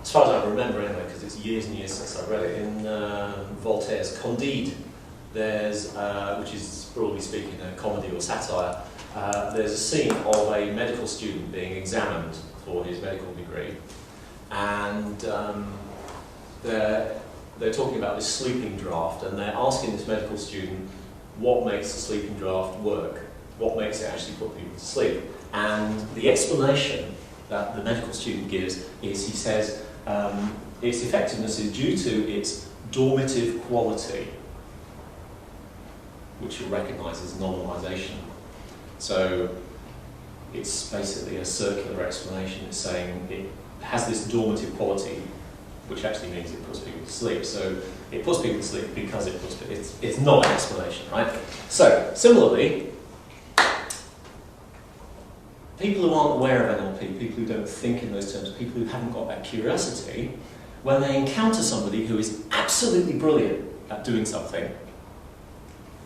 as far as I remember anyway, because it's years and years since I read it, in Voltaire's Candide, there's, which is broadly speaking a comedy or satire, there's a scene of a medical student being examined for his medical degree, and they're talking about this sleeping draft, and they're asking this medical student what makes the sleeping draft work, what makes it actually put people to sleep. And the explanation that the medical student gives is, he says, its effectiveness is due to its dormitive quality, which you'll recognise as normalisation. So it's basically a circular explanation. It's saying it has this dormitive quality, which actually means it puts people to sleep. So it puts people to sleep because it's not an explanation, right? So similarly, people who aren't aware of NLP, people who don't think in those terms, people who haven't got that curiosity, when they encounter somebody who is absolutely brilliant at doing something,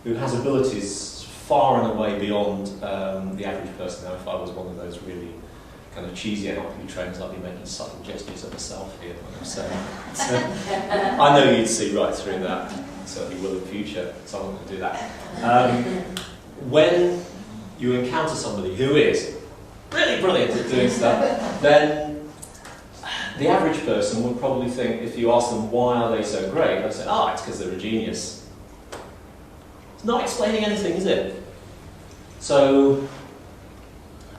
who has abilities far and away beyond the average person. Now, if I was one of those really kind of cheesy NLP trainers, I'd be making subtle gestures at myself here when I'm saying it. So, I know you'd see right through that. Certainly will in the future. Someone can do that. When you encounter somebody who is really brilliant at doing stuff, then the average person would probably think, if you ask them why are they so great, they'll say, oh, it's because they're a genius. It's not explaining anything, is it? So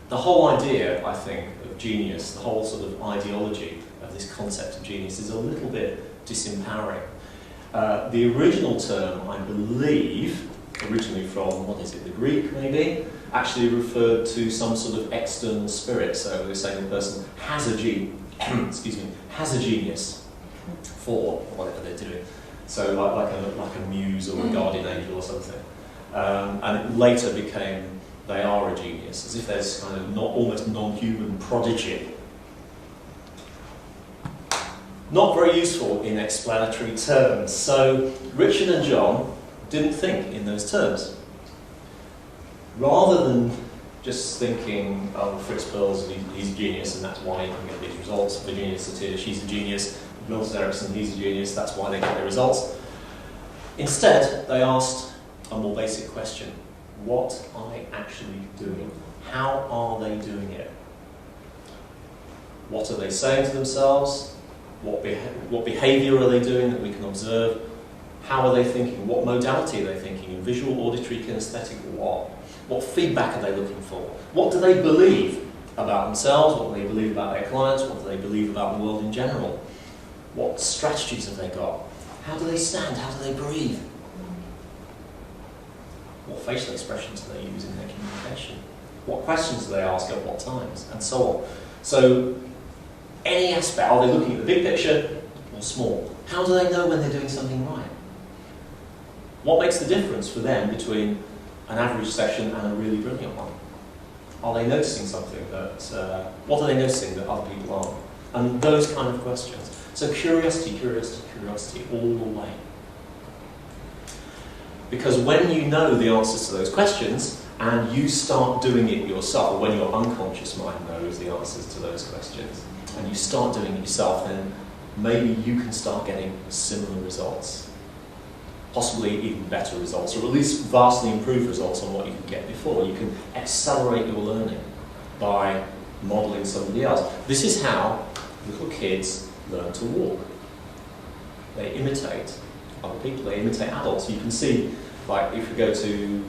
the whole idea, I think, of genius, the whole sort of ideology of this concept of genius is a little bit disempowering. The original term, I believe, originally from, what is it, the Greek maybe, actually referred to some sort of external spirit. So we're saying the person has a has a genius for whatever they're doing. So like a muse or a guardian angel or something. And it later became they are a genius, as if there's kind of almost non-human prodigy. Not very useful in explanatory terms. So Richard and John didn't think in those terms. Rather than just thinking, oh, Fritz Perls, he's a genius and that's why he can get these results. Virginia Satir, she's a genius. Milton Erickson, he's a genius, that's why they get their results. Instead, they asked a more basic question. What are they actually doing? How are they doing it? What are they saying to themselves? What behaviour are they doing that we can observe? How are they thinking? What modality are they thinking? In visual, auditory, kinesthetic, or what? What feedback are they looking for? What do they believe about themselves? What do they believe about their clients? What do they believe about the world in general? What strategies have they got? How do they stand? How do they breathe? What facial expressions do they use in their communication? What questions do they ask at what times? And so on. So, any aspect, are they looking at the big picture or small? How do they know when they're doing something right? What makes the difference for them between an average session and a really brilliant one? Are they noticing something that, what are they noticing that other people aren't? And those kind of questions. So curiosity, curiosity, curiosity, all the way. Because when you know the answers to those questions, and you start doing it yourself, or when your unconscious mind knows the answers to those questions, and you start doing it yourself, then maybe you can start getting similar results. Possibly even better results, or at least vastly improved results on what you could get before. You can accelerate your learning by modelling somebody else. This is how little kids learn to walk. They imitate other people, they imitate adults. You can see, like, if you go to,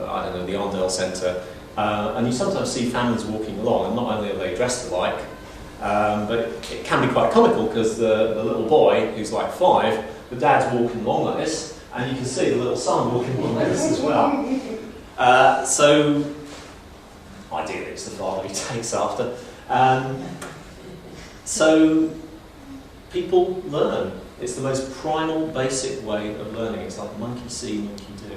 I don't know, the Arndale Centre, and you sometimes see families walking along, and not only are they dressed alike, but it can be quite comical because the little boy, who's like 5, the dad's walking along like this, and you can see the little son walking along like this as well. So, ideally it's the father he takes after. So, people learn. It's the most primal, basic way of learning. It's like monkey see, monkey do.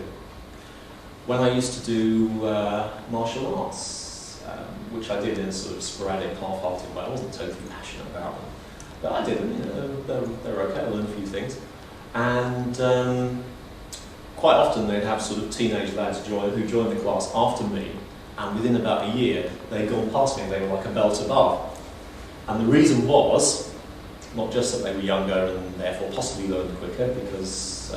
When I used to do martial arts, which I did in a sort of sporadic, half-hearted way, I wasn't totally passionate about them, but I did them. You know, they're okay. I learned a few things, and quite often they'd have sort of teenage lads who joined the class after me, And within about a year, they'd gone past me and they were like a belt above. And the reason was, not just that they were younger and therefore possibly learned quicker, because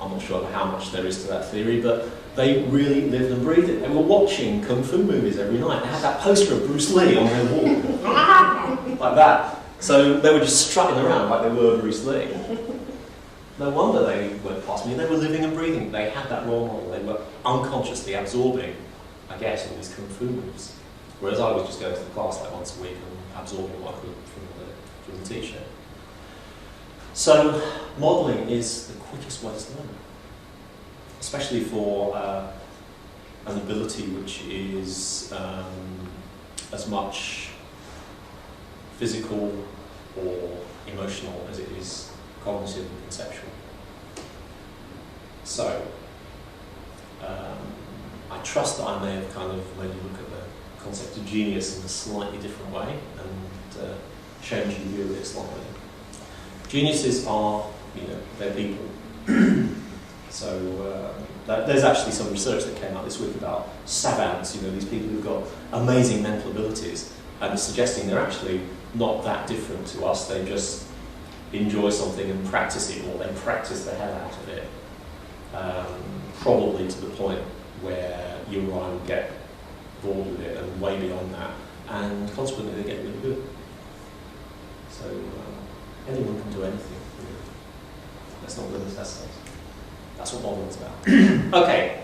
I'm not sure how much there is to that theory, but they really lived and breathed it. They were watching Kung Fu movies every night. They had that poster of Bruce Lee on their wall, like that. So they were just strutting around like they were Bruce Lee. No wonder they went past me. They were living and breathing. They had that role model. They were unconsciously absorbing, I guess, all these Kung Fu moves. Whereas I was just going to the class like once a week and absorbing what I could from the teacher. So modelling is the quickest way to learn, especially for an ability which is as much physical or emotional as it is cognitive and conceptual. So I trust that I may have kind of made you look at the concept of genius in a slightly different way and changed your view of it slightly. Geniuses are, they're people. So there's actually some research that came out this week about savants, these people who've got amazing mental abilities, and it's suggesting they're actually not that different to us. They just enjoy something and practice it, or they practice the hell out of it, probably to the point where you or I would get bored with it and way beyond that, and consequently they get really good. So anyone can do anything. Let's not limit ourselves. That's what modelling is about. Okay.